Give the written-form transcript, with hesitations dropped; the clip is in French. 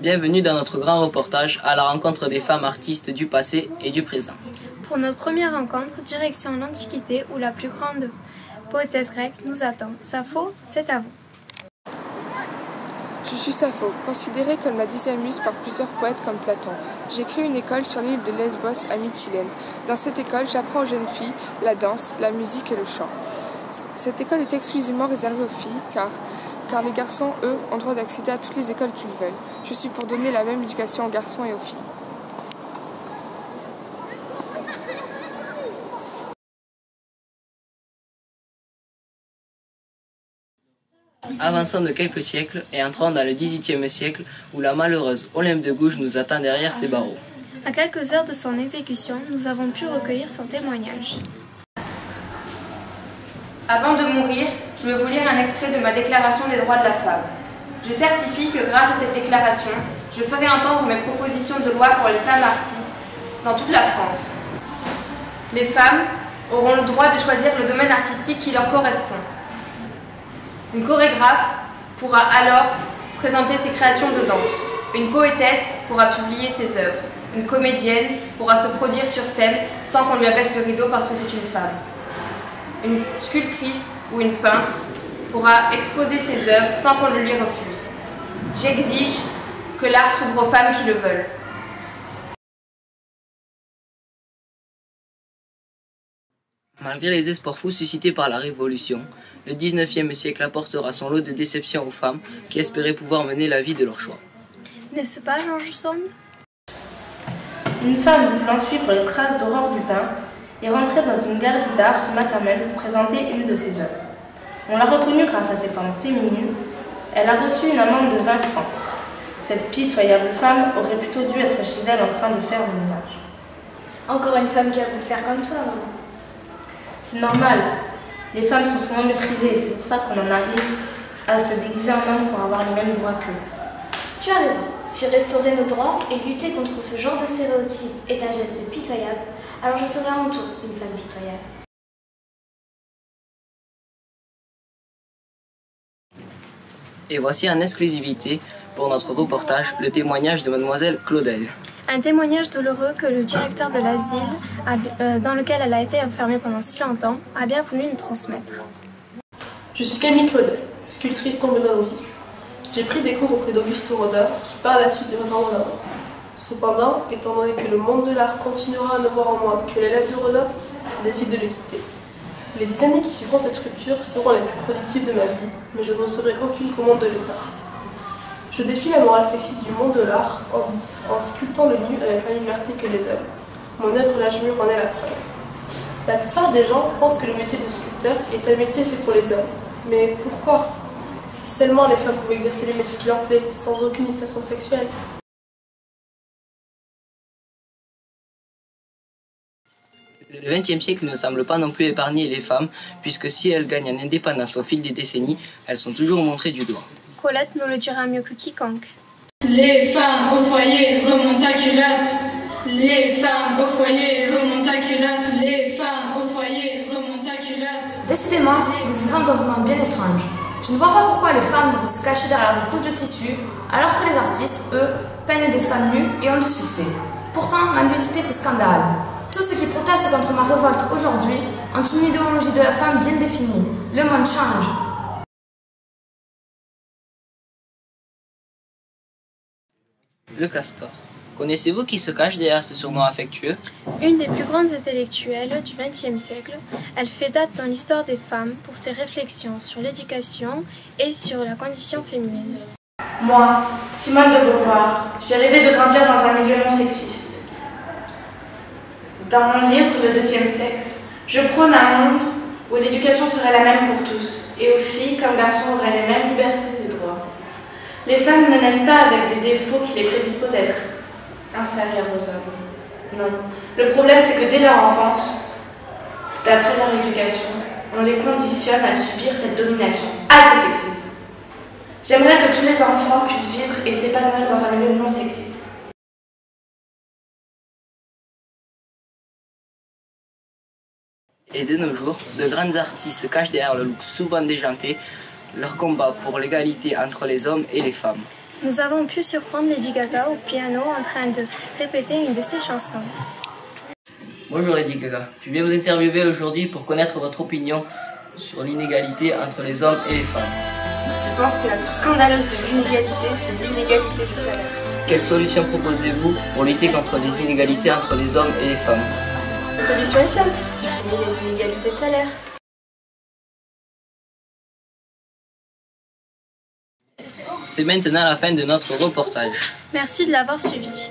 Bienvenue dans notre grand reportage à la rencontre des femmes artistes du passé et du présent. Pour notre première rencontre, direction l'Antiquité où la plus grande poétesse grecque nous attend. Sappho, c'est à vous. Je suis Sappho, considérée comme la 10e muse par plusieurs poètes comme Platon. J'ai créé une école sur l'île de Lesbos à Mytilène. Dans cette école, j'apprends aux jeunes filles la danse, la musique et le chant. Cette école est exclusivement réservée aux filles car les garçons, eux, ont droit d'accéder à toutes les écoles qu'ils veulent. Je suis pour donner la même éducation aux garçons et aux filles. Avançons de quelques siècles et entrons dans le XVIIIe siècle où la malheureuse Olympe de Gouges nous attend derrière ses barreaux. À quelques heures de son exécution, nous avons pu recueillir son témoignage. Avant de mourir, je veux vous lire un extrait de ma déclaration des droits de la femme. Je certifie que grâce à cette déclaration, je ferai entendre mes propositions de loi pour les femmes artistes dans toute la France. Les femmes auront le droit de choisir le domaine artistique qui leur correspond. Une chorégraphe pourra alors présenter ses créations de danse. Une poétesse pourra publier ses œuvres. Une comédienne pourra se produire sur scène sans qu'on lui abaisse le rideau parce que c'est une femme. Une sculptrice ou une peintre pourra exposer ses œuvres sans qu'on le lui refuse. J'exige que l'art s'ouvre aux femmes qui le veulent. Malgré les espoirs fous suscités par la Révolution, le XIXe siècle apportera son lot de déceptions aux femmes qui espéraient pouvoir mener la vie de leur choix. N'est-ce pas, Georges Sand ? Une femme voulant suivre les traces d'Aurore Dupin est rentrée dans une galerie d'art ce matin même pour présenter une de ses œuvres. On l'a reconnue grâce à ses formes féminines. Elle a reçu une amende de 20 francs. Cette pitoyable femme aurait plutôt dû être chez elle en train de faire le ménage. Encore une femme qui a voulu faire comme toi, maman. C'est normal. Les femmes sont souvent méprisées et c'est pour ça qu'on en arrive à se déguiser en homme pour avoir les mêmes droits qu'eux. Tu as raison. Si restaurer nos droits et lutter contre ce genre de stéréotypes est un geste pitoyable, alors je serai à mon tour une femme pitoyable. Et voici en exclusivité, pour notre reportage, le témoignage de mademoiselle Claudel. Un témoignage douloureux que le directeur de l'asile, dans lequel elle a été enfermée pendant si longtemps, a bien voulu nous transmettre. Je suis Camille Claudel, sculptrice tombée dans l'oubli. J'ai pris des cours auprès d'Auguste Rodin, qui par la suite deviendra mon amant. Cependant, étant donné que le monde de l'art continuera à ne voir en moi que l'élève de Rodin, je décide de le quitter. Les 10 années qui suivront cette rupture seront les plus productives de ma vie, mais je ne recevrai aucune commande de l'État. Je défie la morale sexiste du monde de l'art en sculptant le nu avec la même liberté que les hommes. Mon œuvre L'âge mûr en est la preuve. La plupart des gens pensent que le métier de sculpteur est un métier fait pour les hommes. Mais pourquoi ? Si seulement les femmes pouvaient exercer les métiers qui leur plaisent, sans aucune initiation sexuelle. Le XXe siècle ne semble pas non plus épargner les femmes, puisque si elles gagnent en indépendance au fil des décennies, elles sont toujours montrées du doigt. Colette nous le dira mieux que quiconque. Les femmes au foyer remontent à culotte. Les femmes au foyer remontent à culotte. Les femmes au foyer remontent à culotte. Décidément, nous vivons dans un monde bien étrange. Je ne vois pas pourquoi les femmes devraient se cacher derrière des couches de tissu, alors que les artistes, eux, peignent des femmes nues et ont du succès. Pourtant, ma nudité fait scandale. Tous ceux qui protestent contre ma révolte aujourd'hui ont une idéologie de la femme bien définie. Le monde change. Le castor. Connaissez-vous qui se cache derrière ce surnom affectueux ? Une des plus grandes intellectuelles du XXe siècle, elle fait date dans l'histoire des femmes pour ses réflexions sur l'éducation et sur la condition féminine. Moi, Simone de Beauvoir, j'ai rêvé de grandir dans un milieu non sexiste. Dans mon livre Le deuxième sexe, je prône un monde où l'éducation serait la même pour tous et où filles comme garçons auraient les mêmes libertés et droits. Les femmes ne naissent pas avec des défauts qui les prédisposent à être inférieures aux hommes. Non. Le problème, c'est que dès leur enfance, d'après leur éducation, on les conditionne à subir cette domination. Acte sexiste. J'aimerais que tous les enfants puissent vivre et s'épanouir dans un milieu non sexiste. Et de nos jours, de grandes artistes cachent derrière le look souvent déjanté leur combat pour l'égalité entre les hommes et les femmes. Nous avons pu surprendre Lady Gaga au piano en train de répéter une de ses chansons. Bonjour Lady Gaga, je viens vous interviewer aujourd'hui pour connaître votre opinion sur l'inégalité entre les hommes et les femmes. Je pense que la plus scandaleuse des inégalités, c'est l'inégalité de salaire. Quelle solution proposez-vous pour lutter contre les inégalités entre les hommes et les femmes? La solution est simple, supprimer les inégalités de salaire. C'est maintenant la fin de notre reportage. Merci de l'avoir suivi.